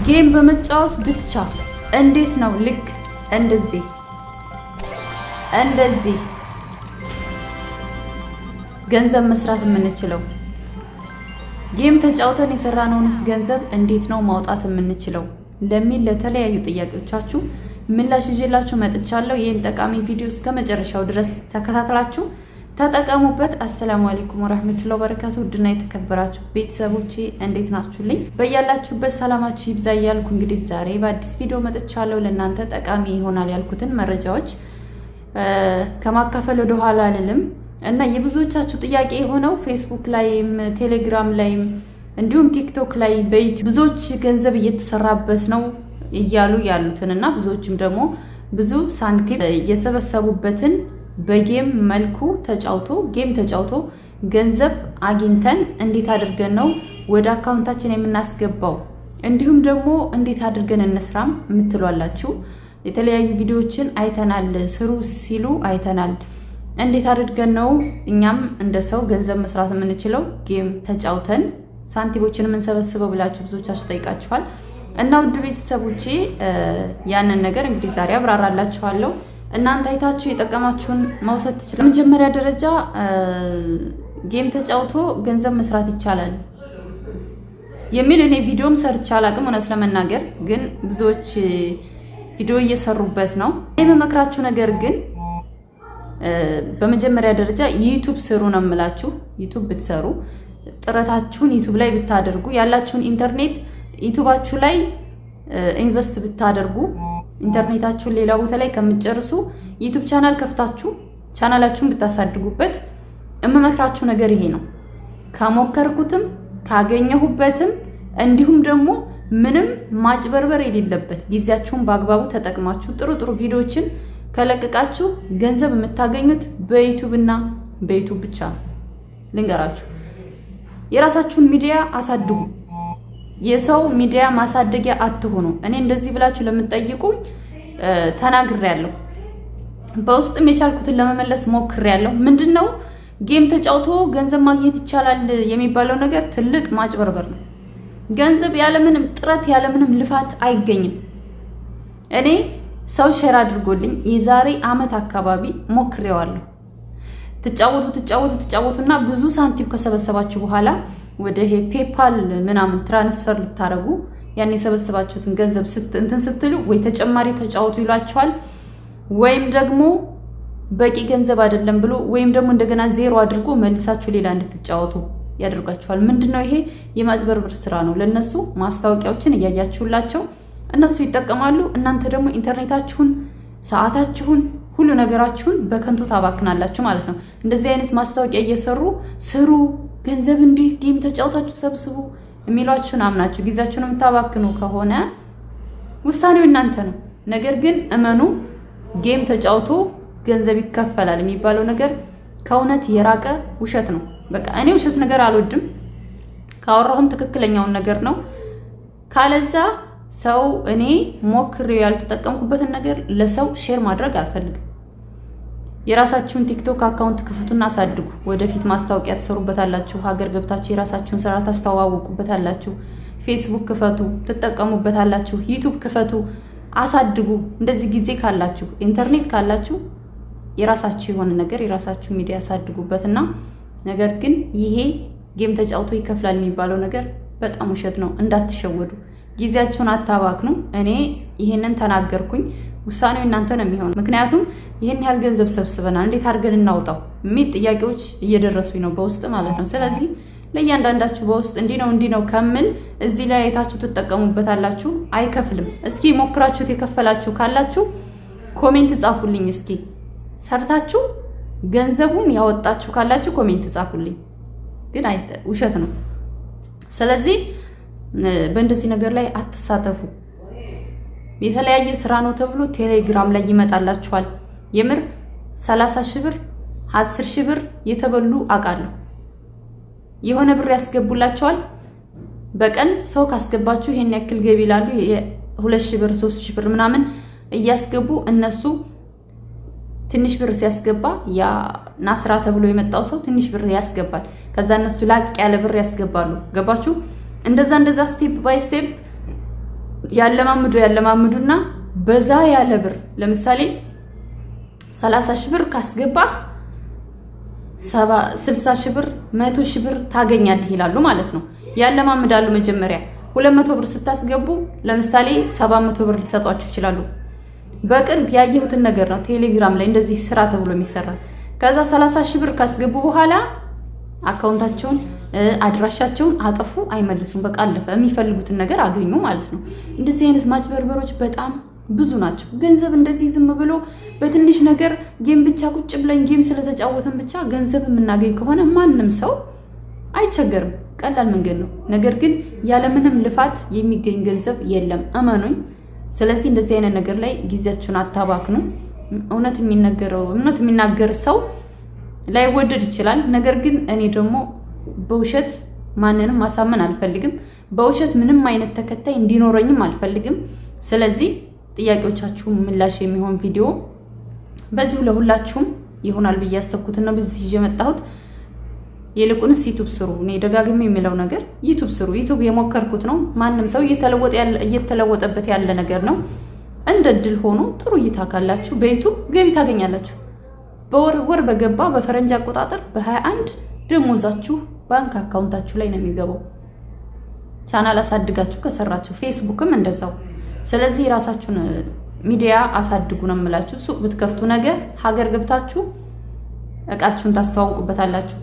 ጌም በመጫወት ብቻ እንዴት ነው ልክ እንደዚህ ገንዘብ መስራት የምንችለው? ጌም ተጫውተን የሰራነውንስ ገንዘብ እንዴት ነው ማውጣት የምንችለው ለሚል ለተለያዩ ጥያቄዎቻችሁ ምላሽ ይዤላችሁ መጥቻለሁ። ይህን ጠቃሚ ቪዲዮ እስከ መጨረሻው ድረስ ተከታተላችሁ ተጠቀሙበት። አሰላሙ አለይኩም ወራህመቱላሂ ወበረካቱ። ውድና የተከበራችሁ ቤተሰቦቼ እንዴት ናችሁልኝ? በያላችሁበት ሰላማችሁ ይብዛ እያልኩ እንግዲህ ዛሬ በአዲስ ቪዲዮ መጥቻለሁ። ለእናንተ ጠቃሚ ይሆናል ያልኩትን መረጃዎች ከማካፈል ወደ ኋላ አልልም እና የብዙዎቻችሁ ጥያቄ የሆነው ፌስቡክ ላይም ቴሌግራም ላይም እንዲሁም ቲክቶክ ላይ ብዙዎች ገንዘብ እየተሰራበት ነው እያሉ ያሉትን እና ብዙዎችም ደግሞ ብዙ ሳንቲም እየሰበሰቡበትን በጌም መልኩ ጌም ተጫውቶ ገንዘብ አግኝተን እንዴት አድርገን ነው ወደ አካውንታችን የምናስገባው እንዲሁም ደግሞ እንዴት አድርገን እንስራም የምትሏላችሁ የተለያዩ ቪዲዮዎችን አይተናል። ስሩ ሲሉ አይተናል። እንዴት አድርገን ነው እኛም እንደ ሰው ገንዘብ መስራት የምንችለው ጌም ተጫውተን ሳንቲሞችን የምንሰበስበው ብላችሁ ብዙዎቻችሁ ጠይቃችኋል። እና ውድ ቤተሰቦቼ ያንን ነገር እንግዲህ ዛሬ አብራራላችኋለሁ። እናንተ አይታችሁ የጠቀማችሁን መውሰድ ትችላላችሁ። በመጀመሪያ ደረጃ ጌም ተጫውቶ ገንዘብ መስራት ይቻላል የሚል እኔ ቪዲዮም ሰርቼ አላቅም። እውነት ለመናገር ግን ብዙዎች ቪዲዮ እየሰሩበት ነው። የምመክራችሁ ነገር ግን በመጀመሪያ ደረጃ ዩቲዩብ ስሩ ነው የምላችሁ። ዩቲዩብ ብትሰሩ ጥረታችሁን ዩቲዩብ ላይ ብታደርጉ ያላችሁን ኢንተርኔት ዩቲዩባችሁ ላይ ኢንቨስት ብታደርጉ ኢንተርኔታችሁን ሌላ ቦታ ላይ ከምትጨርሱ ዩቲዩብ ቻናል ከፍታችሁ ቻናላችሁን ብታሳድጉበት እመመክራችሁ ነገር ይሄ ነው። ከሞከርኩትም ካገኘሁበትም እንዲሁም ደግሞ ምንም ማጭበርበር የሌለበት ጊዜያችሁን በአግባቡ ተጠቅማችሁ ጥሩ ቪዲዮዎችን ከለቀቃችሁ ገንዘብ የምታገኙት በዩቲዩብ እና በዩቲዩብ ብቻ ነው። ልንገራችሁ፣ የራሳችሁን ሚዲያ አሳድጉ። የሰው ሚዲያ ማሳደጊያ አትሆኑ። እኔ እንደዚህ ብላችሁ ለምትጠይቁኝ ተናግሬያለሁ። በውስጥም የቻልኩትን ለመመለስ ሞክሬያለሁ። ምንድነው ጌም ተጫውቶ ገንዘብ ማግኘት ይቻላል የሚባለው ነገር ትልቅ ማጭበርበር ነው። ገንዘብ ያለምንም ጥረት ያለምንም ልፋት አይገኝም። እኔ ሰው ሼር አድርጎልኝ የዛሬ አመት አካባቢ ሞክሬዋለሁ። ትጫወቱና ብዙ ሳንቲም ከሰበሰባችሁ በኋላ ወደ ፔፓል ምናምን ትራንስፈር ልታረጉ ያን የሰበሰባችሁትን ገንዘብ ስትሉ ወይ ተጨማሪ ተጫወቱ ይሏችኋል፣ ወይም ደግሞ በቂ ገንዘብ አይደለም ብሎ ወይም ደግሞ እንደገና ዜሮ አድርጎ መልሳችሁ ሌላ እንድትጫወቱ ያደርጋችኋል። ምንድነው ይሄ? የማጭበርበር ስራ ነው። ለነሱ ማስታወቂያዎችን እያያችሁላቸው እነሱ ይጠቀማሉ። እናንተ ደግሞ ኢንተርኔታችሁን፣ ሰዓታችሁን፣ ሁሉ ነገራችሁን በከንቱ ታባክናላችሁ ማለት ነው። እንደዚህ አይነት ማስታወቂያ እየሰሩ ስሩ፣ ገንዘብ እንዲህ ጌም ተጫውታችሁ ሰብስቡ የሚሏችሁን አምናችሁ ጊዜያችሁን የምታባክኑ ከሆነ ውሳኔው እናንተ ነው። ነገር ግን እመኑ፣ ጌም ተጫውቶ ገንዘብ ይከፈላል የሚባለው ነገር ከእውነት የራቀ ውሸት ነው። በቃ እኔ ውሸት ነገር አልወድም። ካወራሁም ትክክለኛውን ነገር ነው። ካለዛ ሰው እኔ ሞክሬው ያልተጠቀምኩበትን ነገር ለሰው ሼር ማድረግ አልፈልግም። የራሳችሁን ቲክቶክ አካውንት ክፍቱና አሳድጉ። ወደፊት ማስታወቂያ ትሰሩበታላችሁ። ሀገር ገብታችሁ የራሳችሁን ስራ ታስተዋውቁበታላችሁ። ፌስቡክ ክፈቱ፣ ትጠቀሙበታላችሁ። ዩቲዩብ ክፈቱ፣ አሳድጉ። እንደዚህ ጊዜ ካላችሁ ኢንተርኔት ካላችሁ የራሳችሁ የሆነ ነገር የራሳችሁ ሚዲያ አሳድጉበትና ነገር ግን ይሄ ጌም ተጫውቶ ይከፍላል የሚባለው ነገር በጣም ውሸት ነው። እንዳትሸወዱ፣ ጊዜያችሁን አታባክኑ። እኔ ይሄንን ተናገርኩኝ። ውሳኔው እናንተ ነው የሚሆነው። ምክንያቱም ይሄን ያህል ገንዘብ ሰብስበናል እንዴት አድርገን እናውጣው የሚል ጥያቄዎች እየደረሱኝ ነው በውስጥ ማለት ነው። ስለዚህ ለእያንዳንዳችሁ በውስጥ እንዲህ ነው ከምል እዚህ ላይ አይታችሁ ትጠቀሙበታላችሁ። አይከፍልም። እስኪ ሞክራችሁት የከፈላችሁ ካላችሁ ኮሜንት ጻፉልኝ። እስኪ ሰርታችሁ ገንዘቡን ያወጣችሁ ካላችሁ ኮሜንት ጻፉልኝ። ግን ውሸት ነው። ስለዚህ በእንደዚህ ነገር ላይ አትሳተፉ። የተለያየ ስራ ነው ተብሎ ቴሌግራም ላይ ይመጣላችኋል። የምር 30 ሺህ ብር 10 ሺህ ብር የተበሉ አውቃለሁ። የሆነ ብር ያስገቡላችኋል። በቀን ሰው ካስገባችሁ ይሄን ያክል ገቢ ይላሉ። 2 ሺህ ብር 3 ሺህ ብር ምናምን እያስገቡ እነሱ ትንሽ ብር ሲያስገባ ያ ናስራ ተብሎ የመጣው ሰው ትንሽ ብር ያስገባል። ከዛ እነሱ ላቅ ያለ ብር ያስገባሉ። ገባችሁ? እንደዛ ስቴፕ ባይ ስቴፕ ያለማምዱና በዛ ያለ ብር ለምሳሌ 30 ሺህ ብር ካስገባህ 60 ሺህ ብር 100 ሺህ ብር ታገኛለህ ይላሉ ማለት ነው። ያለማምዳሉ። መጀመሪያ 200 ብር ስታስገቡ ለምሳሌ 700 ብር ሊሰጧችሁ ይችላሉ። በቅርብ ያየሁትን ነገር ነው ቴሌግራም ላይ እንደዚህ ስራ ተብሎ የሚሰራ። ከዛ 30 ሺህ ብር ካስገቡ በኋላ አካውንታቸውን አድራሻቸውን አጠፉ፣ አይመልሱም። በቃ አለፈ። የሚፈልጉትን ነገር አገኙ ማለት ነው። እንደዚህ አይነት ማጭበርበሮች በጣም ብዙ ናቸው። ገንዘብ እንደዚህ ዝም ብሎ በትንሽ ነገር ጌም ብቻ ቁጭ ብለን ጌም ስለተጫወተን ብቻ ገንዘብ የምናገኝ ከሆነ ማንም ሰው አይቸገርም። ቀላል መንገድ ነው። ነገር ግን ያለምንም ልፋት የሚገኝ ገንዘብ የለም፣ እመኑኝ። ስለዚህ እንደዚህ አይነት ነገር ላይ ጊዜያችሁን አታባክኑ። እውነት የሚናገር ሰው ላይወደድ ይችላል። ነገር ግን እኔ ደግሞ በውሸት ማንንም ማሳመን አልፈልግም። በውሸት ምንም አይነት ተከታይ እንዲኖረኝም አልፈልግም። ስለዚህ ጥያቄዎቻችሁ ምላሽ የሚሆን ቪዲዮ በዚሁ ለሁላችሁም ይሆናል ብዬ ያሰብኩትን ነው በዚህ ይዤ መጣሁት። ይልቁንስ ዩቲዩብ ስሩ። እኔ ደጋግሜ የሚለው ነገር ዩቲዩብ ስሩ። ዩቲዩብ የሞከርኩት ነው። ማንም ሰው እየተለወጠበት ያለ ነገር ነው። እንደ ድል ሆኖ ጥሩ እይታ ካላችሁ በዩቲዩብ ገቢ ታገኛላችሁ። በወር በገባ በፈረንጅ አቆጣጠር በ21 ደሞዛችሁ ባንክ አካውንታችሁ ላይ ነው የሚገባው። ቻናል አሳድጋችሁ ከሰራችሁ ፌስቡክም እንደዛው። ስለዚህ ራሳችሁን ሚዲያ አሳድጉ ነው የምላችሁ። ሱቅ ብትከፍቱ ነገር ሀገር ገብታችሁ እቃችሁን ታስተዋውቁበታላችሁ፣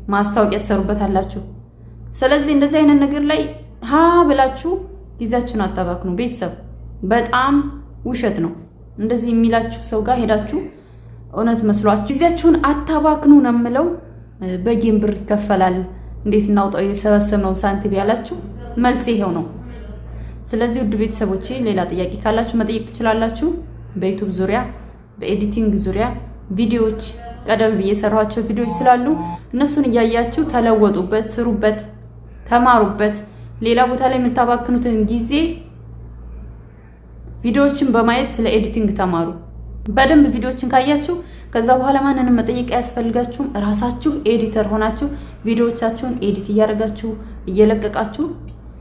ማስታወቂያ ተሰሩበታላችሁ። ስለዚህ እንደዚህ አይነት ነገር ላይ ብላችሁ ጊዜያችሁን አታባክኑ። ቤተሰብ በጣም ውሸት ነው። እንደዚህ የሚላችሁ ሰው ጋር ሄዳችሁ እውነት መስሏችሁ ጊዜያችሁን አታባክኑ ነው የምለው። በጌም ብር ይከፈላል እንዴት እናውጣው የሰበሰብነው ሳንቲም ያላችሁ መልስ ይሄው ነው። ስለዚህ ውድ ቤተሰቦቼ ሌላ ጥያቄ ካላችሁ መጠየቅ ትችላላችሁ። በዩቲዩብ ዙሪያ በኤዲቲንግ ዙሪያ ቪዲዮዎች ቀደም ብዬ የሰራኋቸው ቪዲዮዎች ስላሉ እነሱን እያያችሁ ተለወጡበት፣ ስሩበት፣ ተማሩበት። ሌላ ቦታ ላይ የምታባክኑትን ጊዜ ቪዲዮዎችን በማየት ስለ ኤዲቲንግ ተማሩ። በደንብ ቪዲዮዎችን ካያችሁ ከዛ በኋላ ማንንም መጠየቅ አያስፈልጋችሁም። ራሳችሁ ኤዲተር ሆናችሁ ቪዲዮዎቻችሁን ኤዲት እያደረጋችሁ እየለቀቃችሁ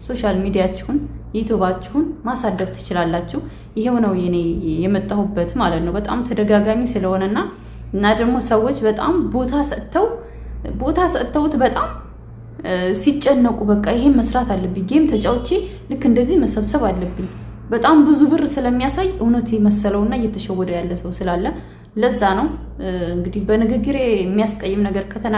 ሶሻል ሚዲያችሁን ዩቲዩባችሁን ማሳደግ ትችላላችሁ። ይሄው ነው የኔ የመጣሁበት ማለት ነው። በጣም ተደጋጋሚ ስለሆነና ደግሞ ሰዎች በጣም ቦታ ሰጥተውት በጣም ሲጨነቁ በቃ ይሄን መስራት አለብኝ፣ ጌም ተጫውቼ ልክ እንደዚህ መሰብሰብ አለብኝ በጣም ብዙ ብር ስለሚያሳይ እውነት የመሰለውና እየተሸወደ ያለ ሰው ስላለ ለዛ ነው እንግዲህ በንግግሬ የሚያስቀይም ነገር ከተና